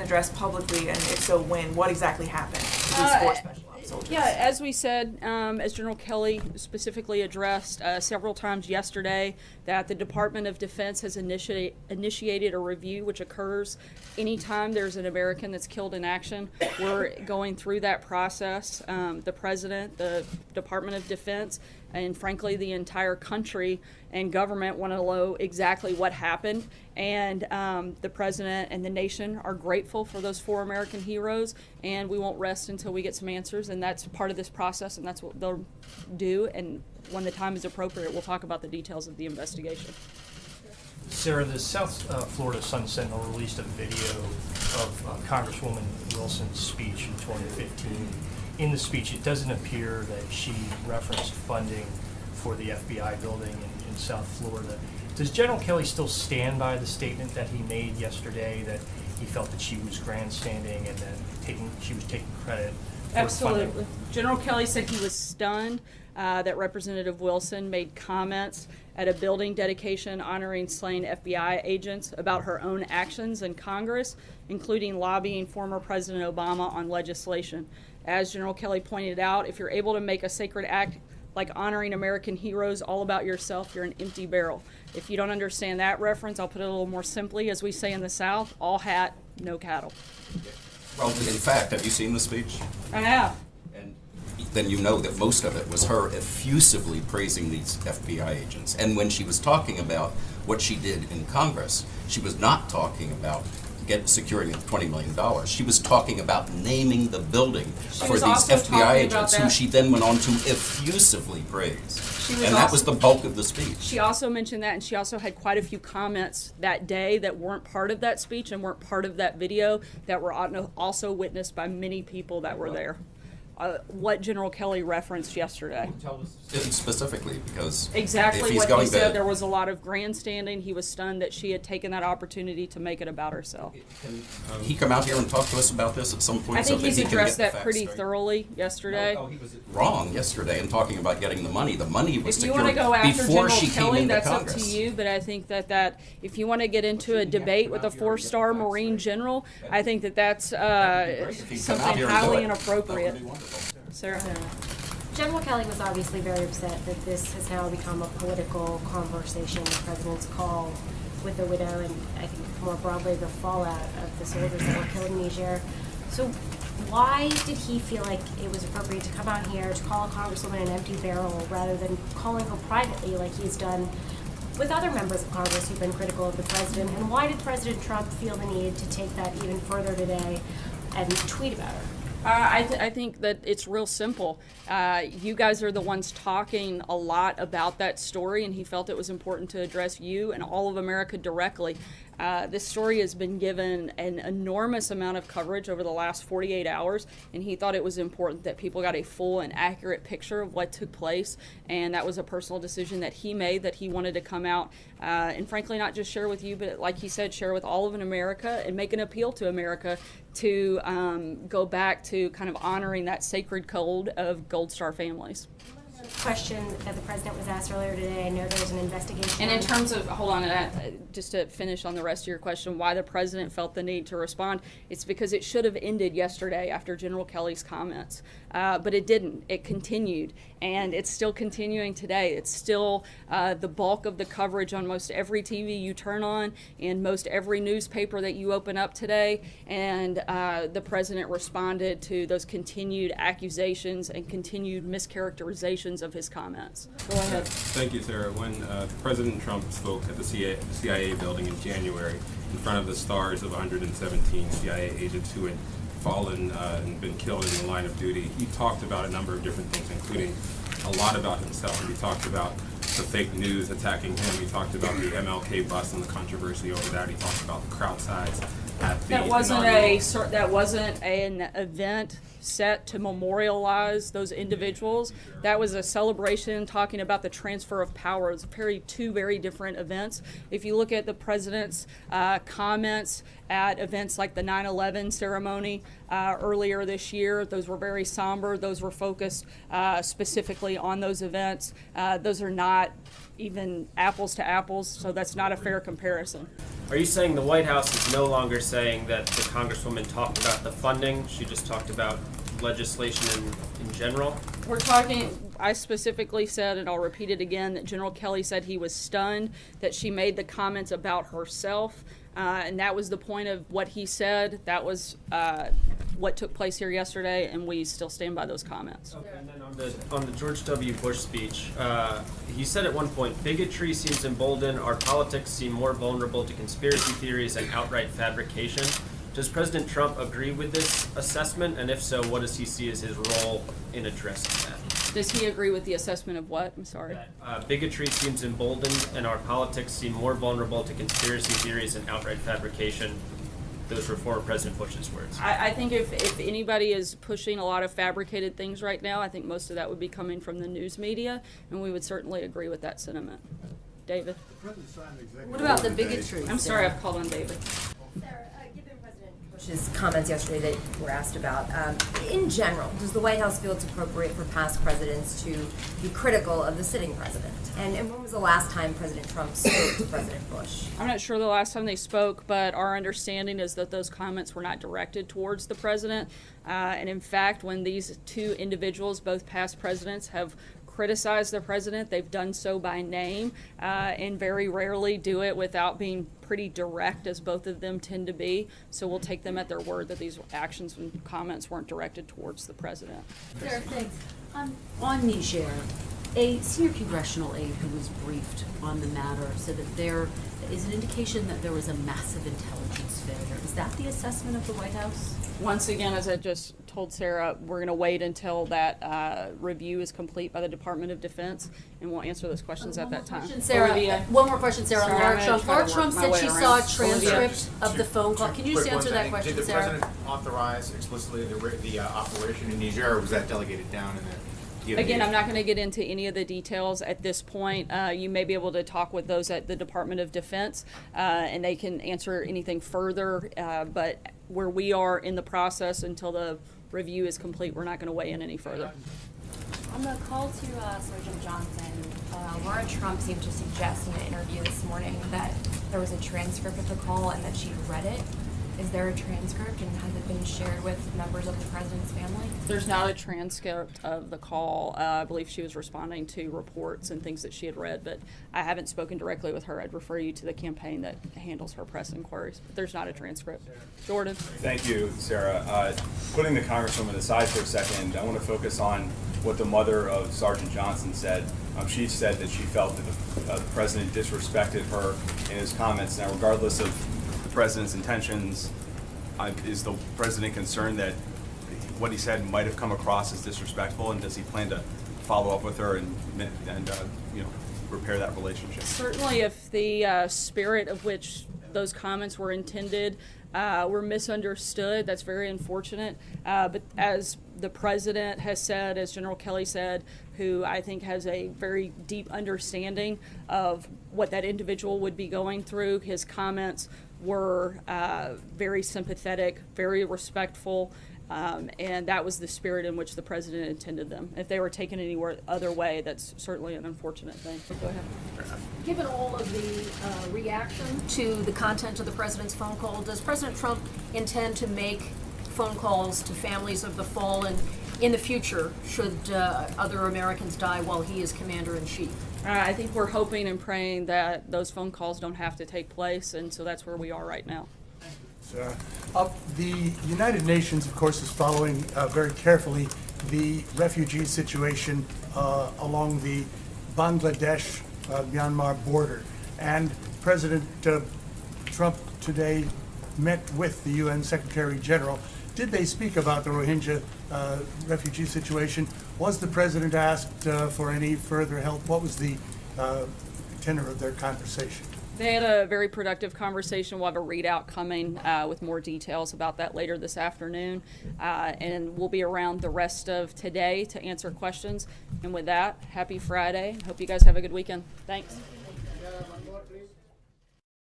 addressed publicly, and if so, when? What exactly happened to these four special ops soldiers? Yeah, as we said, as General Kelly specifically addressed several times yesterday, that the Department of Defense has initiated a review which occurs anytime there's an American that's killed in action. We're going through that process. The President, the Department of Defense, and frankly the entire country and government want to know exactly what happened, and the President and the nation are grateful for those four American heroes, and we won't rest until we get some answers, and that's part of this process, and that's what they'll do, and when the time is appropriate we'll talk about the details of the investigation. Sarah, the South Florida Sun Sentinel released a video of Congresswoman Wilson's speech in 2015. In the speech, it doesn't appear that she referenced funding for the FBI building in South Florida. Does General Kelly still stand by the statement that he made yesterday, that he felt that she was grandstanding and that she was taking credit for Absolutely. funding? General Kelly said he was stunned that Representative Wilson made comments at a building dedication honoring slain FBI agents about her own actions in Congress, including lobbying former President Obama on legislation. As General Kelly pointed out, if you're able to make a sacred act like honoring American heroes all about yourself, you're an empty barrel. If you don't understand that reference, I'll put it a little more simply. As we say in the South, all hat, no cattle. Well, in fact, have you seen the speech? I have. And then you know that most of it was her effusively praising these FBI agents. And when she was talking about what she did in Congress, she was not talking about securing $20 million. She was talking about naming the building for these FBI agents, who she then went on to effusively praise. And that was the bulk of the speech. She also mentioned that, and she also had quite a few comments that day that weren't part of that speech and weren't part of that video, that were also witnessed by many people that were there. What General Kelly referenced yesterday. Tell us specifically, because exactly if he's what going he said. to, there was a lot of grandstanding. He was stunned that she had taken that opportunity to make it about herself. Can he come out here and talk to us about this at some point? I think so that he's he can addressed get the that facts pretty straight? thoroughly yesterday. No, he was wrong yesterday in talking about getting the money. The money was If you want to secured go after before General she Kelly, came into that's Congress. up to you. But I think that if you want to get into a debate with a four-star Marine general, I think that's something highly inappropriate. Sarah. General Kelly was obviously very upset that this has now become a political conversation, the president's call with the widow, and I think more broadly the fallout of the soldiers that were killed in Niger. So why did he feel like it was appropriate to come out here to call a congresswoman an empty barrel rather than calling her privately like he's done with other members of Congress who've been critical of the president? And why did President Trump feel the need to take that even further today and tweet about her? I think that it's real simple. You guys are the ones talking a lot about that story, and he felt it was important to address you and all of America directly. This story has been given an enormous amount of coverage over the last 48 hours, and he thought it was important that people got a full and accurate picture of what took place, and that was a personal decision that he made, that he wanted to come out and frankly not just share with you, but like he said, share with all of America and make an appeal to America to go back to kind of honoring that sacred code of Gold Star families. Question that the president was asked earlier today. I know there was an investigation. And in terms of, hold on, just to finish on the rest of your question, why the president felt the need to respond, it's because it should have ended yesterday after General Kelly's comments. But it didn't. It continued, and it's still continuing today. It's still the bulk of the coverage on most every TV you turn on, in most every newspaper that you open up today, and the president responded to those continued accusations and continued mischaracterizations of his comments. Go ahead. Thank you, Sarah. When President Trump spoke at the CIA building in January in front of the stars of 117 CIA agents who had fallen and been killed in the line of duty, he talked about a number of different things, including a lot about himself. He talked about the fake news attacking him. He talked about the MLK bus and the controversy over that. He talked about the crowd size at the That wasn't an event set to memorialize those individuals. That was a celebration talking about the transfer of power. It's two very different events. If you look at the president's comments at events like the 9/11 ceremony earlier this year, those were very somber. Those were focused specifically on those events. Those are not even apples to apples, so that's not a fair comparison. Are you saying the White House is no longer saying that the Congresswoman talked about the funding? She just talked about legislation in general? We're talking, I specifically said, and I'll repeat it again, that General Kelly said he was stunned that she made the comments about herself, and that was the point of what he said. That was what took place here yesterday, and we still stand by those comments. Okay, and then on the George W. Bush speech, he said at one point, bigotry seems emboldened, our politics seem more vulnerable to conspiracy theories and outright fabrication. Does President Trump agree with this assessment? And if so, what does he see as his role in addressing that? Does he agree with the assessment of what? I'm sorry. That bigotry seems emboldened and our politics seem more vulnerable to conspiracy theories and outright fabrication. Those were former President Bush's words. I think if anybody is pushing a lot of fabricated things right now, I think most of that would be coming from the news media, and we would certainly agree with that sentiment. David? What about the bigotry? I'm sorry, I've called on David. Sarah, given President Bush's comments yesterday that were asked about, in general, does the White House feel it's appropriate for past presidents to be critical of the sitting president? And when was the last time President Trump spoke to President Bush? I'm not sure the last time they spoke, but our understanding is that those comments were not directed towards the president. And in fact, when these two individuals, both past presidents, have criticized the president, they've done so by name, and very rarely do it without being pretty direct, as both of them tend to be. So we'll take them at their word that these actions and comments weren't directed towards the president. Sarah, thanks. On Niger, a senior congressional aide who was briefed on the matter said that there is an indication that there was a massive intelligence failure. Is that the assessment of the White House? Once again, as I just told Sarah, we're going to wait until that review is complete by the Department of Defense, and we'll answer those questions at that time. One more question, Sarah. Sorry, Laura I'm Trump. gonna try Laura to Trump work my said way she around. saw a transcript of the phone call. Can you just answer that question, Did the Sarah? president authorize explicitly the operation in Niger, or was that delegated down in the Again, I'm not going to get into any of the details at this point. You may be able to talk with those at the Department of Defense, and they can answer anything further. But where we are in the process until the review is complete, we're not going to weigh in any further. On the call to Sergeant Johnson, Laura Trump seemed to suggest in an interview this morning that there was a transcript of the call and that she'd read it. Is there a transcript, and has it been shared with members of the president's family? There's not a transcript of the call. I believe she was responding to reports and things that she had read, but I haven't spoken directly with her. I'd refer you to the campaign that handles her press inquiries. But there's not a transcript. Jordan? Thank you, Sarah. Putting the Congresswoman aside for a second, I want to focus on what the mother of Sergeant Johnson said. She said that she felt that the president disrespected her in his comments. Now, regardless of the president's intentions, is the president concerned that what he said might have come across as disrespectful, and does he plan to follow up with her and repair that relationship? Certainly, if the spirit of which those comments were intended were misunderstood, that's very unfortunate. But as the president has said, as General Kelly said, who I think has a very deep understanding of what that individual would be going through, his comments were very sympathetic, very respectful, and that was the spirit in which the president intended them. If they were taken any other way, that's certainly an unfortunate thing. Go ahead. Given all of the reaction to the content of the president's phone call, does President Trump intend to make phone calls to families of the fallen in the future should other Americans die while he is commander-in-chief? I think we're hoping and praying that those phone calls don't have to take place, and so that's where we are right now. The United Nations, of course, is following very carefully the refugee situation along the Bangladesh-Myanmar border. And President Trump today met with the UN Secretary General. Did they speak about the Rohingya refugee situation? Was the president asked for any further help? What was the tenor of their conversation? They had a very productive conversation. We'll have a readout coming with more details about that later this afternoon. And we'll be around the rest of today to answer questions. And with that, happy Friday. Hope you guys have a good weekend. Thanks.